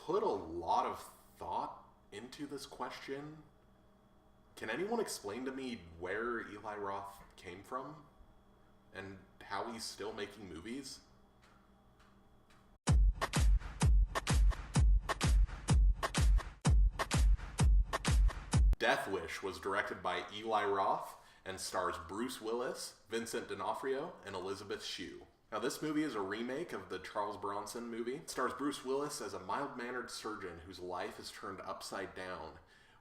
put a lot of thought into this question. Can anyone explain to me where Eli Roth came from and how he's still making movies? Death Wish was directed by Eli Roth and stars Bruce Willis, Vincent D'Onofrio, and Elizabeth Shue. Now, this movie is a remake of the Charles Bronson movie. It stars Bruce Willis as a mild-mannered surgeon whose life is turned upside down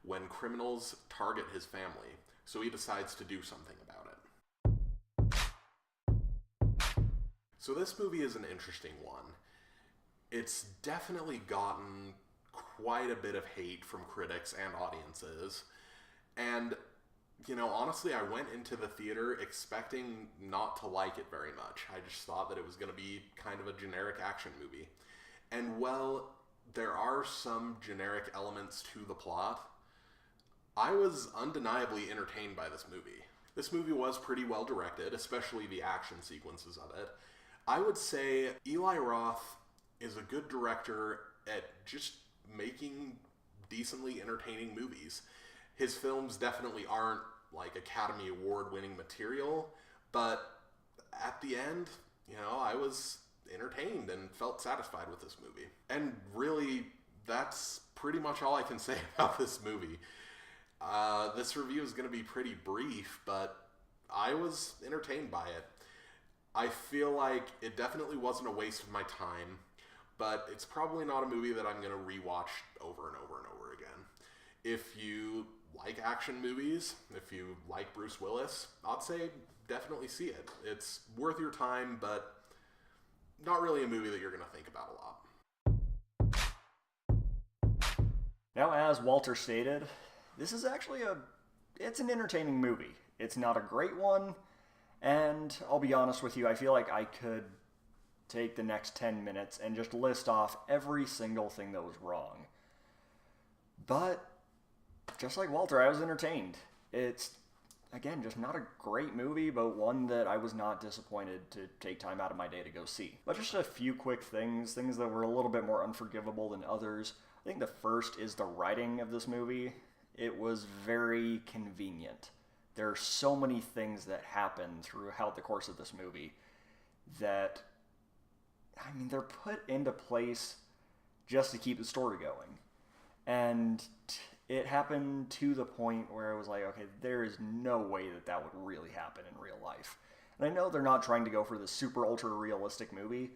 when criminals target his family, so he decides to do something about it. So this movie is an interesting one. It's definitely gotten quite a bit of hate from critics and audiences, and honestly, I went into the theater expecting not to like it very much. I just thought that it was going to be kind of a generic action movie. And while there are some generic elements to the plot, I was undeniably entertained by this movie. This movie was pretty well directed, especially the action sequences of it. I would say Eli Roth is a good director at just making decently entertaining movies. His films definitely aren't like Academy Award winning material, but at the end, I was entertained and felt satisfied with this movie. And really, that's pretty much all I can say about this movie. This review is going to be pretty brief, but I was entertained by it. I feel like it definitely wasn't a waste of my time, but it's probably not a movie that I'm going to rewatch over and over and over again. If you like action movies, if you like Bruce Willis, I'd say definitely see it. It's worth your time, but not really a movie that you're going to think about a lot. Now, as Walter stated, this is actually it's an entertaining movie. It's not a great one, and I'll be honest with you, I feel like I could take the next 10 minutes and just list off every single thing that was wrong. But just like Walter, I was entertained. It's, again, just not a great movie, but one that I was not disappointed to take time out of my day to go see. But just a few quick things that were a little bit more unforgivable than others. I think the first is the writing of this movie. It was very convenient. There are so many things that happen throughout the course of this movie that, they're put into place just to keep the story going. And it happened to the point where I was like, okay, there is no way that would really happen in real life. And I know they're not trying to go for the super ultra realistic movie,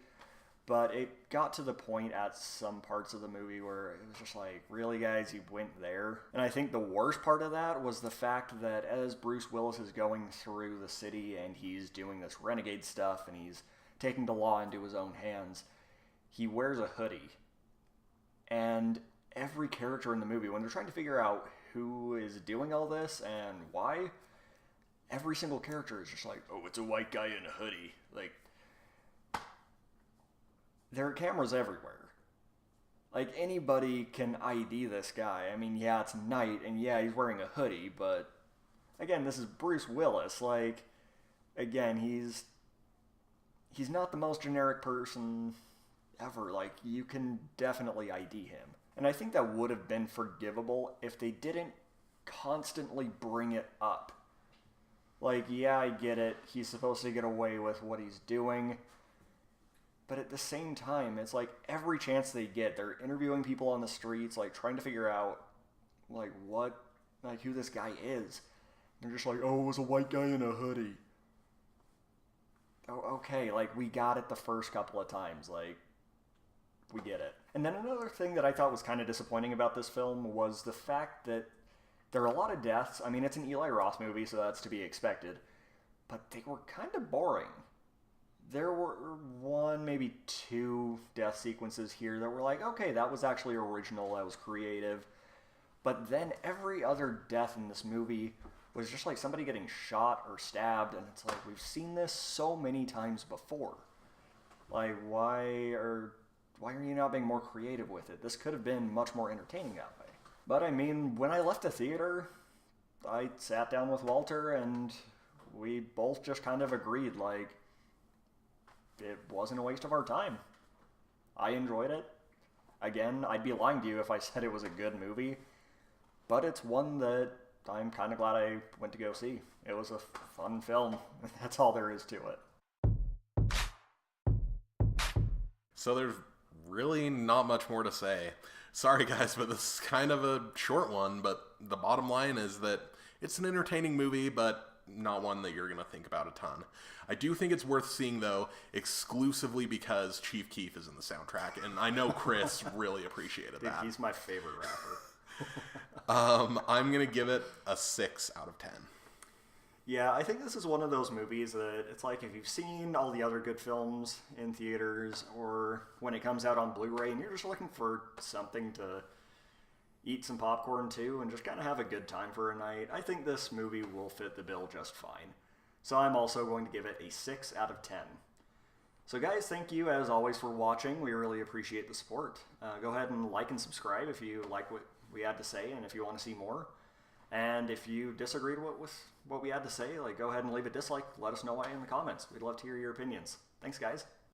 but it got to the point at some parts of the movie where it was just like, really guys, you went there? And I think the worst part of that was the fact that as Bruce Willis is going through the city and he's doing this renegade stuff and he's taking the law into his own hands, he wears a hoodie. And every character in the movie, when they're trying to figure out who is doing all this and why, every single character is just like, oh, it's a white guy in a hoodie. Like, there are cameras everywhere. Like, anybody can ID this guy. Yeah, it's night, and yeah, he's wearing a hoodie, but again, this is Bruce Willis. Like, again, he's not the most generic person ever. Like, you can definitely ID him. And I think that would have been forgivable if they didn't constantly bring it up. Like, yeah, I get it. He's supposed to get away with what he's doing. But at the same time, it's like every chance they get, they're interviewing people on the streets, like trying to figure out, like, who this guy is. They're just like, oh, it was a white guy in a hoodie. Oh, okay, like, we got it the first couple of times. Like, we get it. And then another thing that I thought was kind of disappointing about this film was the fact that there are a lot of deaths. It's an Eli Roth movie, so that's to be expected. But they were kind of boring. There were one, maybe two death sequences here that were like, okay, that was actually original, that was creative. But then every other death in this movie was just like somebody getting shot or stabbed, and it's like, we've seen this so many times before. Like, why are you not being more creative with it? This could have been much more entertaining that way. But when I left the theater, I sat down with Walter and we both just kind of agreed, like, it wasn't a waste of our time. I enjoyed it. Again, I'd be lying to you if I said it was a good movie, but it's one that I'm kind of glad I went to go see. It was a fun film. That's all there is to it. So there's really not much more to say. Sorry guys, but this is kind of a short one, but the bottom line is that it's an entertaining movie, but not one that you're going to think about a ton. I do think it's worth seeing, though, exclusively because Chief Keef is in the soundtrack, and I know Chris really appreciated that. He's my favorite rapper. I'm going to give it a 6 out of 10. Yeah, I think this is one of those movies that it's like if you've seen all the other good films in theaters or when it comes out on Blu-ray and you're just looking for something to eat some popcorn too and just kind of have a good time for a night, I think this movie will fit the bill just fine. So I'm also going to give it a 6 out of 10. So guys, thank you as always for watching. We really appreciate the support. Go ahead and like and subscribe if you like what we had to say and if you want to see more. And if you disagreed with what we had to say, like go ahead and leave a dislike. Let us know why in the comments. We'd love to hear your opinions. Thanks, guys.